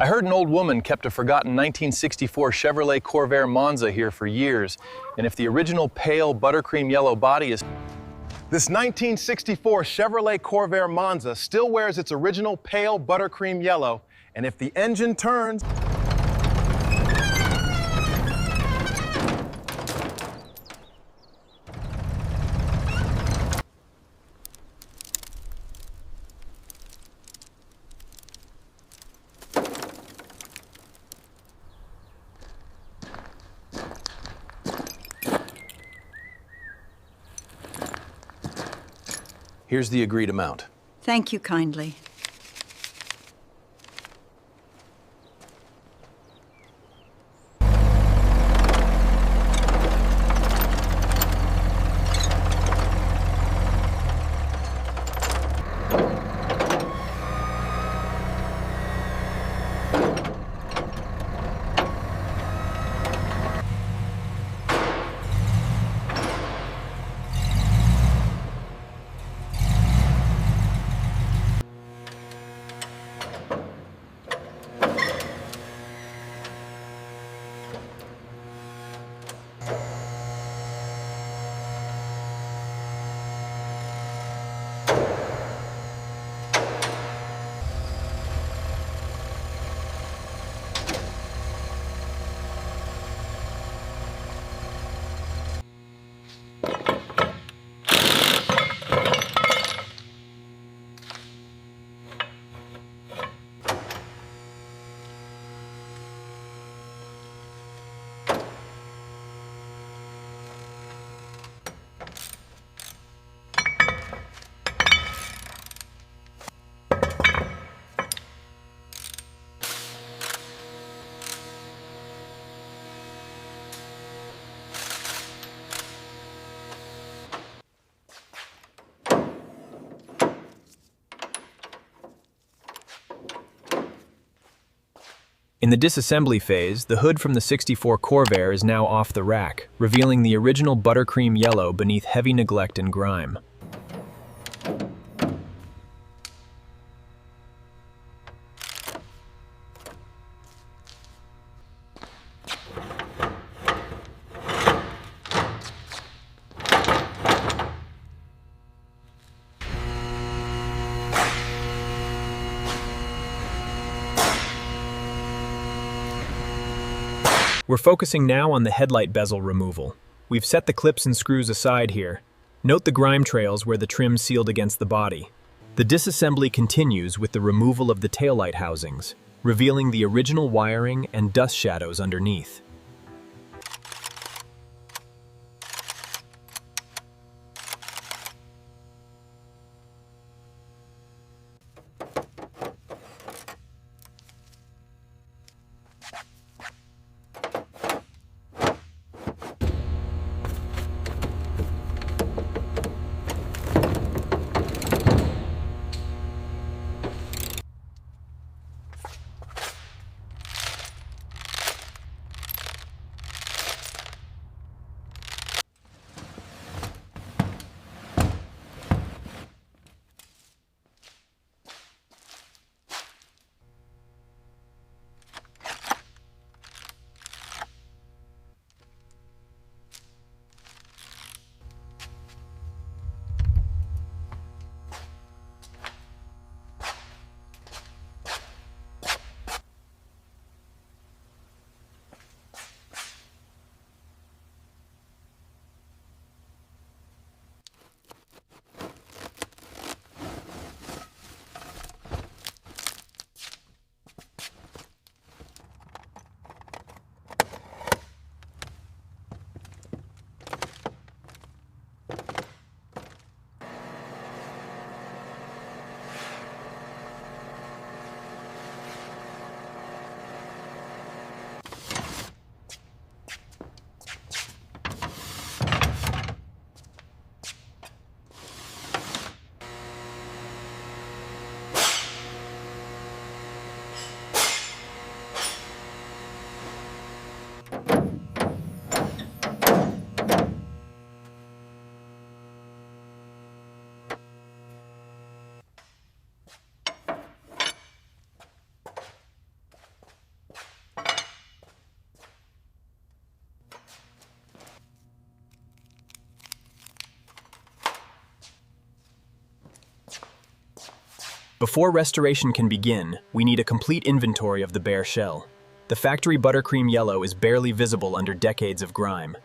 I heard an old woman kept a forgotten 1964 Chevrolet Corvair Monza here for years, and if the original pale buttercream yellow body is... This 1964 Chevrolet Corvair Monza still wears its original pale buttercream yellow, and if the engine turns... Here's the agreed amount. Thank you kindly. In the disassembly phase, the hood from the '64 Corvair is now off the rack, revealing the original buttercream yellow beneath heavy neglect and grime. We're focusing now on the headlight bezel removal. We've set the clips and screws aside here. Note the grime trails where the trim sealed against the body. The disassembly continues with the removal of the taillight housings, revealing the original wiring and dust shadows underneath. Before restoration can begin, we need a complete inventory of the bare shell. The factory buttercream yellow is barely visible under decades of grime.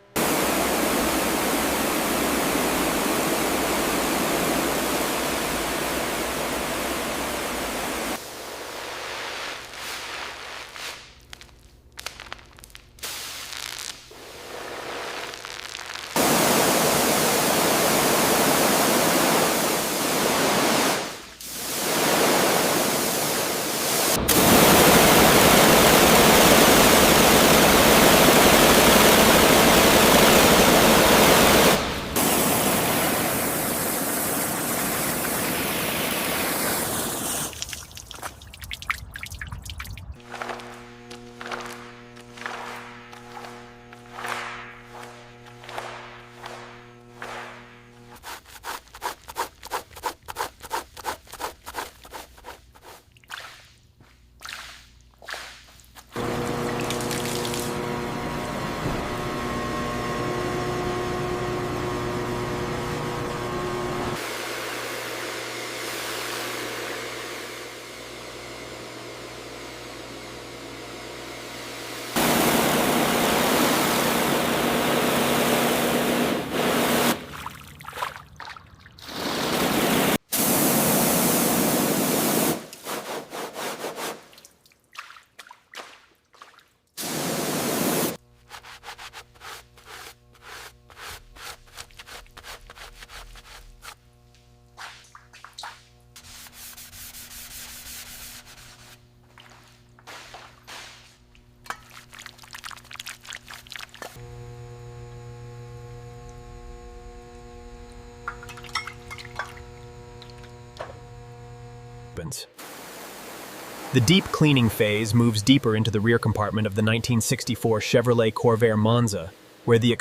The deep cleaning phase moves deeper into the rear compartment of the 1964 Chevrolet Corvair Monza, where the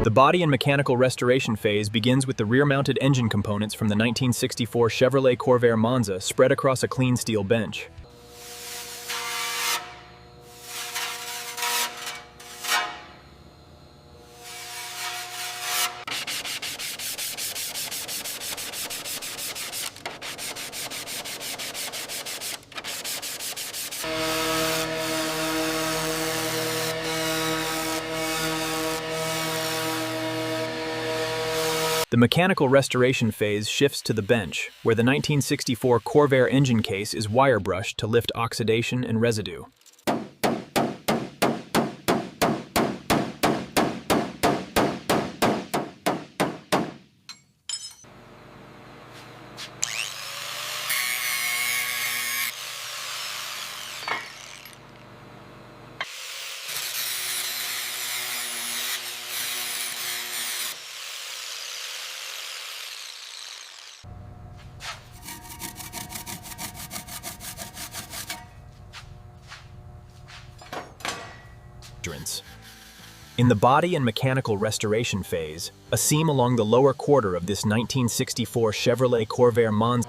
The body and mechanical restoration phase begins with the rear-mounted engine components from the 1964 Chevrolet Corvair Monza spread across a clean steel bench. The mechanical restoration phase shifts to the bench, where the 1964 Corvair engine case is wire brushed to lift oxidation and residue. In the body and mechanical restoration phase, a seam along the lower quarter of this 1964 Chevrolet Corvair Monza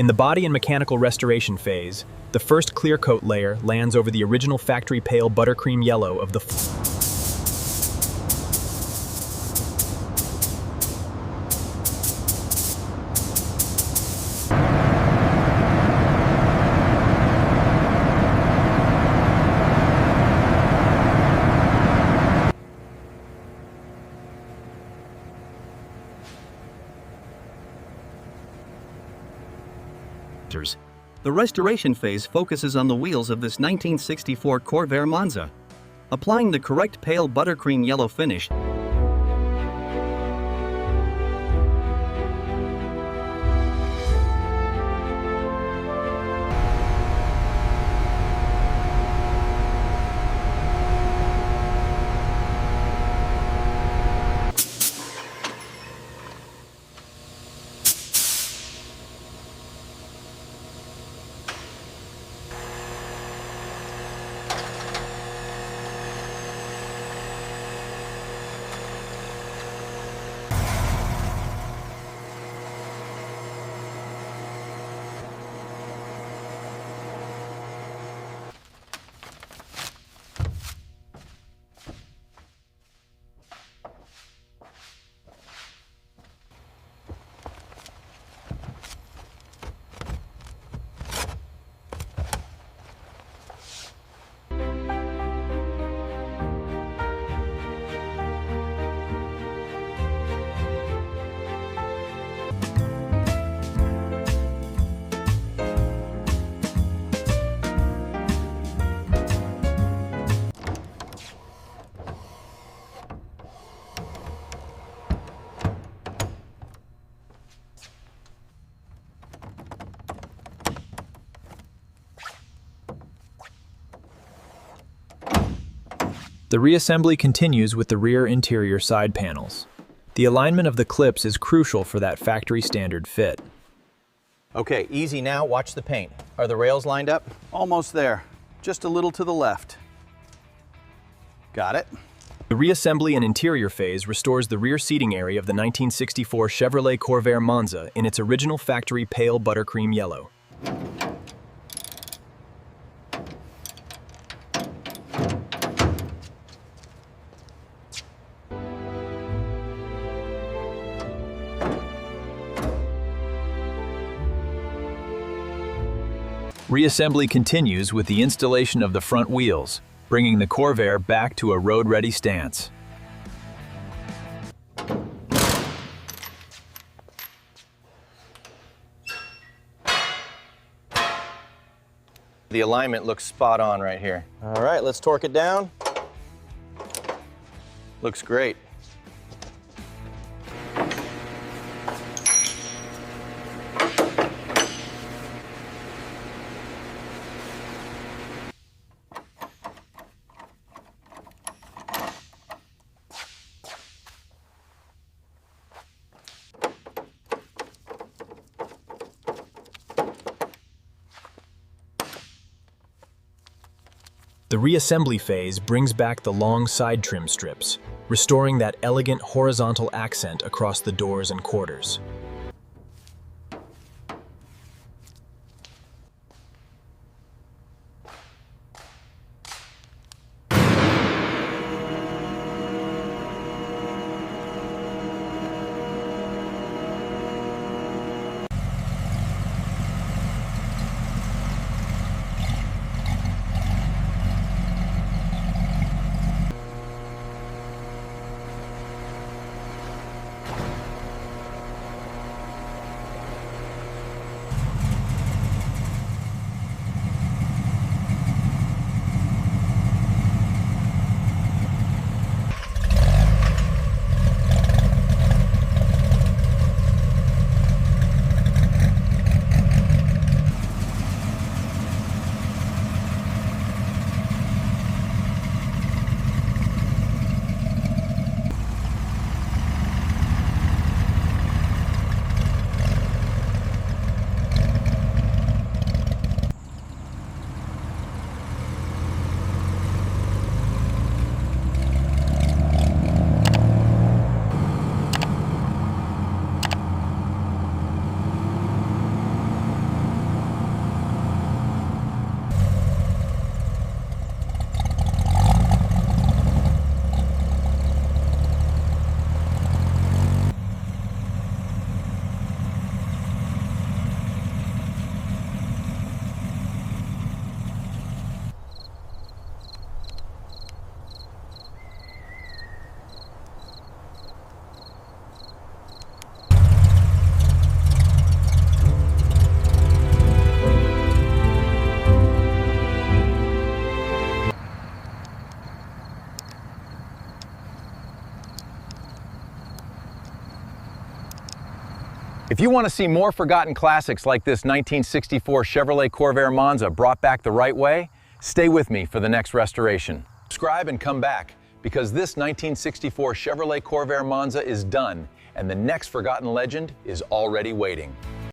In the body and mechanical restoration phase, the first clear coat layer lands over the original factory pale buttercream yellow of the The restoration phase focuses on the wheels of this 1964 Corvair Monza. Applying the correct pale buttercream yellow finish, The reassembly continues with the rear interior side panels. The alignment of the clips is crucial for that factory standard fit. Okay, easy now, watch the paint. Are the rails lined up? Almost there, just a little to the left. Got it. The reassembly and interior phase restores the rear seating area of the 1964 Chevrolet Corvair Monza in its original factory pale buttercream yellow. Reassembly continues with the installation of the front wheels, bringing the Corvair back to a road-ready stance. The alignment looks spot on right here. All right, let's torque it down. Looks great. The reassembly phase brings back the long side trim strips, restoring that elegant horizontal accent across the doors and quarters. If you want to see more forgotten classics like this 1964 Chevrolet Corvair Monza brought back the right way, stay with me for the next restoration. Subscribe and come back, because this 1964 Chevrolet Corvair Monza is done, and the next forgotten legend is already waiting.